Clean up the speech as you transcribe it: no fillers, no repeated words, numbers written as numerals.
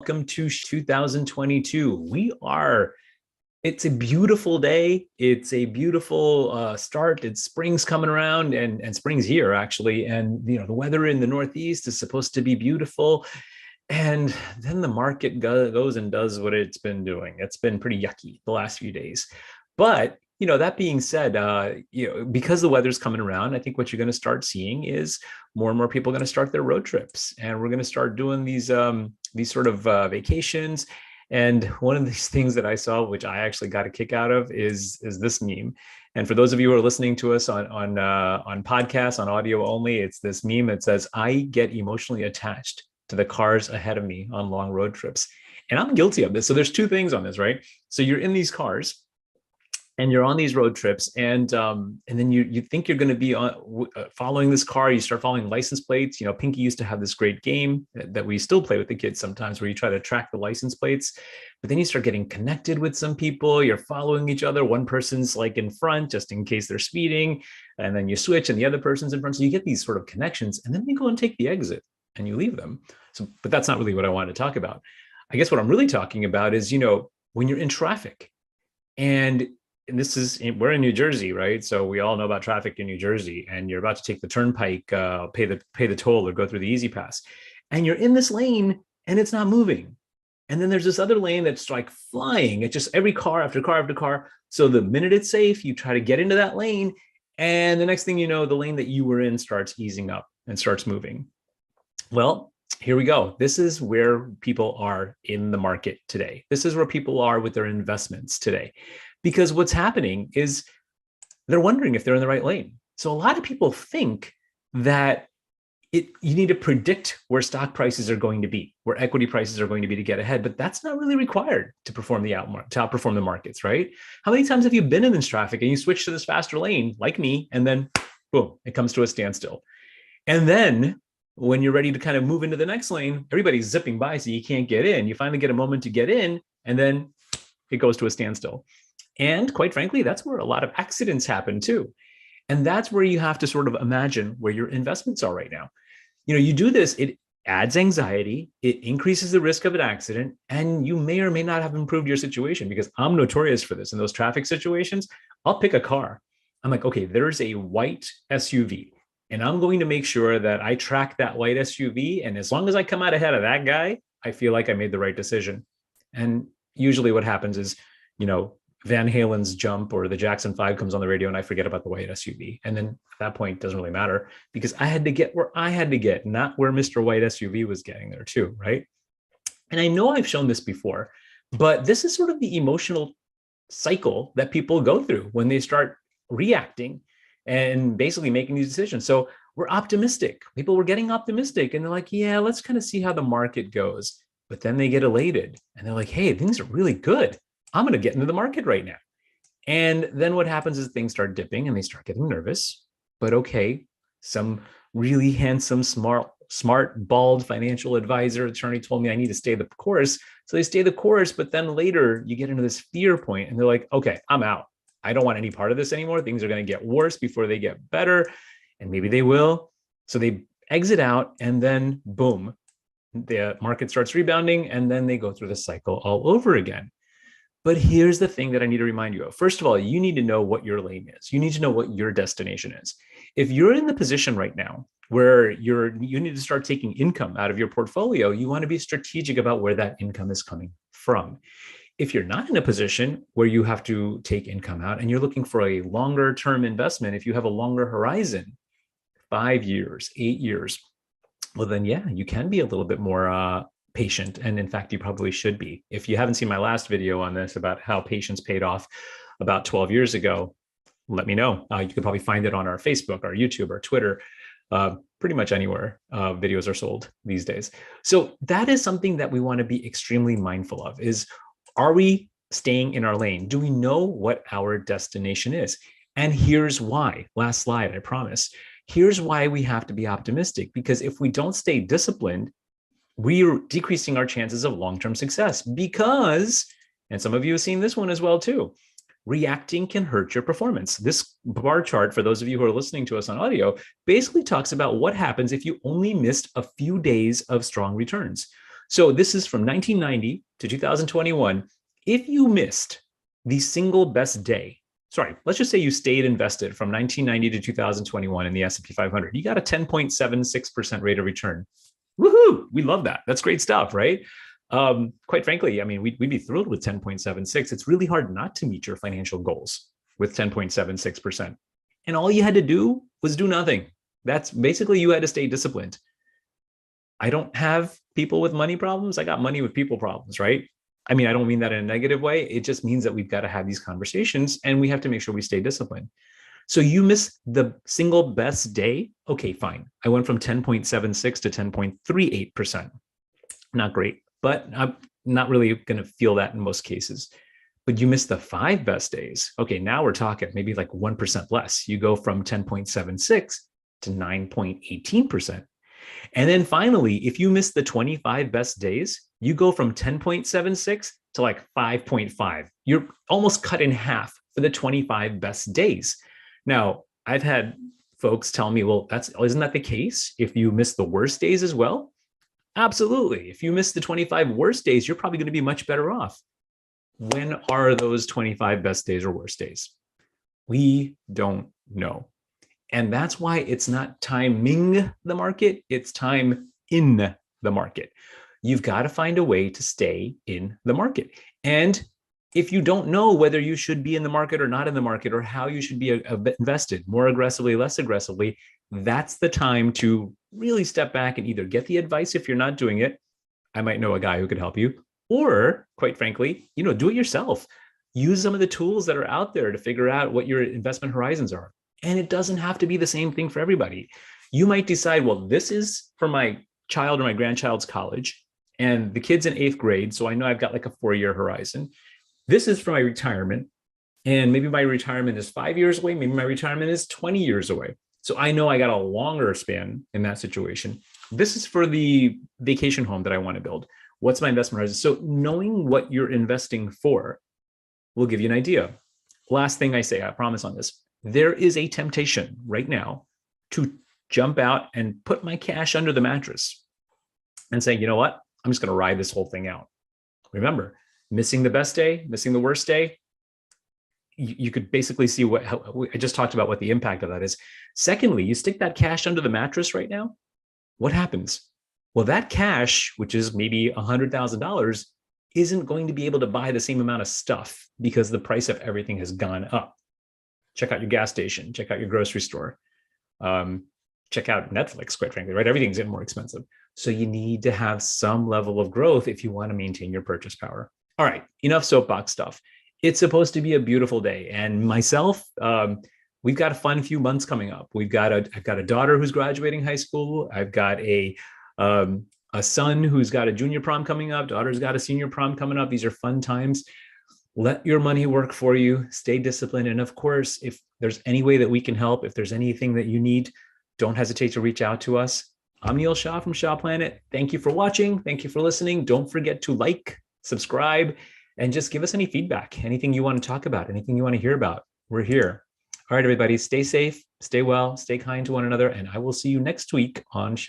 Welcome to 2022. It's a beautiful day. It's a beautiful start. It's spring's coming around and spring's here actually. And, the weather in the Northeast is supposed to be beautiful. And then the market goes and does what it's been doing. It's been pretty yucky the last few days. But, that being said, because the weather's coming around, I think what you're going to start seeing is more and more people are going to start their road trips, and we're going to start doing these sort of vacations. And one of these things that I saw, which I actually got a kick out of, is this meme. And for those of you who are listening to us on podcasts, on audio only, it's this meme that says, "I get emotionally attached to the cars ahead of me on long road trips." And I'm guilty of this. So there's two things on this, right? So you're in these cars and you're on these road trips, and then you think you're going to be following this car. You start following license plates. Pinky used to have this great game that we still play with the kids sometimes, where you try to track the license plates, but then you start getting connected with some people. You're following each other. One person's like in front just in case they're speeding, and then you switch and the other person's in front. So you get these sort of connections, and then you go and take the exit and you leave them. So, but that's not really what I wanted to talk about. I guess what I'm really talking about is, when you're in traffic, and we're in New Jersey, right? So we all know about traffic in New Jersey, and you're about to take the turnpike, pay the toll, or go through the Easy Pass, and you're in this lane and it's not moving. And then there's this other lane that's like flying. It's just every car after car after car. So the minute it's safe, you try to get into that lane, and the next thing you know, the lane that you were in starts easing up and starts moving. Well, here we go. This is where people are in the market today. This is where people are with their investments today. Because what's happening is they're wondering if they're in the right lane. So a lot of people think that you need to predict where stock prices are going to be, where equity prices are going to be to get ahead, but that's not really required to outperform the markets, right? How many times have you been in this traffic and you switch to this faster lane, like me, and then boom, it comes to a standstill. And then when you're ready to kind of move into the next lane, everybody's zipping by, so you can't get in. You finally get a moment to get in, and then it goes to a standstill. And quite frankly, that's where a lot of accidents happen too. And that's where you have to sort of imagine where your investments are right now. You do this, it adds anxiety, it increases the risk of an accident, and you may or may not have improved your situation, because I'm notorious for this. In those traffic situations, I'll pick a car. I'm like, okay, there's a white SUV, and I'm going to make sure that I track that white SUV. And as long as I come out ahead of that guy, I feel like I made the right decision. And usually what happens is, Van Halen's Jump or the Jackson 5 comes on the radio, and I forget about the white SUV. And then at that point, it doesn't really matter, because I had to get where I had to get, not where Mr. White SUV was getting there too, right? And I know I've shown this before, but this is sort of the emotional cycle that people go through when they start reacting and basically making these decisions. So we're optimistic. People were getting optimistic, and they're like, yeah, let's kind of see how the market goes. But then they get elated and they're like, hey, things are really good. I'm going to get into the market right now. And then what happens is things start dipping and they start getting nervous. But okay, some really handsome, smart, bald financial advisor attorney told me I need to stay the course. So they stay the course, but then later you get into this fear point and they're like, okay, I'm out. I don't want any part of this anymore. Things are going to get worse before they get better. And maybe they will. So they exit out, and then boom, the market starts rebounding, and then they go through the cycle all over again. But here's the thing that I need to remind you of. First of all, you need to know what your lane is. You need to know what your destination is. If you're in the position right now where you need to start taking income out of your portfolio, you want to be strategic about where that income is coming from. If you're not in a position where you have to take income out and you're looking for a longer term investment, if you have a longer horizon, 5 years, 8 years, well, then, yeah, you can be a little bit more patient. And in fact, you probably should be. If you haven't seen my last video on this about how patience paid off about 12 years ago, let me know. You can probably find it on our Facebook, our YouTube, our Twitter, pretty much anywhere videos are sold these days. So that is something that we want to be extremely mindful of is, are we staying in our lane? Do we know what our destination is? And here's why. Last slide, I promise. Here's why we have to be optimistic, because if we don't stay disciplined, we're decreasing our chances of long-term success, because, and some of you have seen this one as well too, reacting can hurt your performance. This bar chart, for those of you who are listening to us on audio, basically talks about what happens if you only missed a few days of strong returns. So this is from 1990 to 2021. If you missed the single best day, sorry, let's just say you stayed invested from 1990 to 2021 in the S&P 500, you got a 10.76% rate of return. Woohoo! We love that. That's great stuff, right? Quite frankly, I mean, we'd be thrilled with 10.76. It's really hard not to meet your financial goals with 10.76%. And all you had to do was do nothing. That's basically, you had to stay disciplined. I don't have people with money problems. I got money with people problems, right? I mean, I don't mean that in a negative way. It just means that we've got to have these conversations and we have to make sure we stay disciplined. So you miss the single best day. Okay, fine. I went from 10.76 to 10.38%. Not great, but I'm not really going to feel that in most cases. But you miss the 5 best days. Okay, now we're talking maybe like 1% less. You go from 10.76 to 9.18%. And then finally, if you miss the 25 best days, you go from 10.76 to like 5.5. You're almost cut in half for the 25 best days. Now, I've had folks tell me, well, isn't that the case if you miss the worst days as well? Absolutely. If you miss the 25 worst days, you're probably going to be much better off. When are those 25 best days or worst days? We don't know. And that's why it's not timing the market, it's time in the market. You've got to find a way to stay in the market. And if you don't know whether you should be in the market or not in the market, or how you should be invested more aggressively, less aggressively, that's the time to really step back and either get the advice if you're not doing it. I might know a guy who could help you, or quite frankly, do it yourself. Use some of the tools that are out there to figure out what your investment horizons are. And it doesn't have to be the same thing for everybody. You might decide, well, this is for my child or my grandchild's college, and the kid's in 8th grade, so I know I've got like a 4-year horizon. This is for my retirement, and maybe my retirement is 5 years away. Maybe my retirement is 20 years away. So I know I got a longer span in that situation. This is for the vacation home that I want to build. What's my investment horizon? So knowing what you're investing for will give you an idea. Last thing I say, I promise on this. There is a temptation right now to jump out and put my cash under the mattress and say, you know what? I'm just going to ride this whole thing out. Remember, missing the best day, missing the worst day, you could basically see how I just talked about what the impact of that is. Secondly, you stick that cash under the mattress right now, what happens? Well, that cash, which is maybe $100,000, isn't going to be able to buy the same amount of stuff because the price of everything has gone up. Check out your gas station, check out your grocery store, check out Netflix, quite frankly, right? Everything's getting more expensive. So you need to have some level of growth if you want to maintain your purchase power. All right, enough soapbox stuff. It's supposed to be a beautiful day. And myself, we've got a fun few months coming up. I've got a daughter who's graduating high school. I've got a son who's got a junior prom coming up. Daughter's got a senior prom coming up. These are fun times. Let your money work for you. Stay disciplined. And of course, if there's any way that we can help, if there's anything that you need, don't hesitate to reach out to us. I'm Neil Shah from Shah Planet. Thank you for watching. Thank you for listening. Don't forget to like, subscribe, and just give us any feedback, anything you want to talk about, anything you want to hear about. We're here. All right, everybody, stay safe, stay well, stay kind to one another, and I will see you next week on Shah.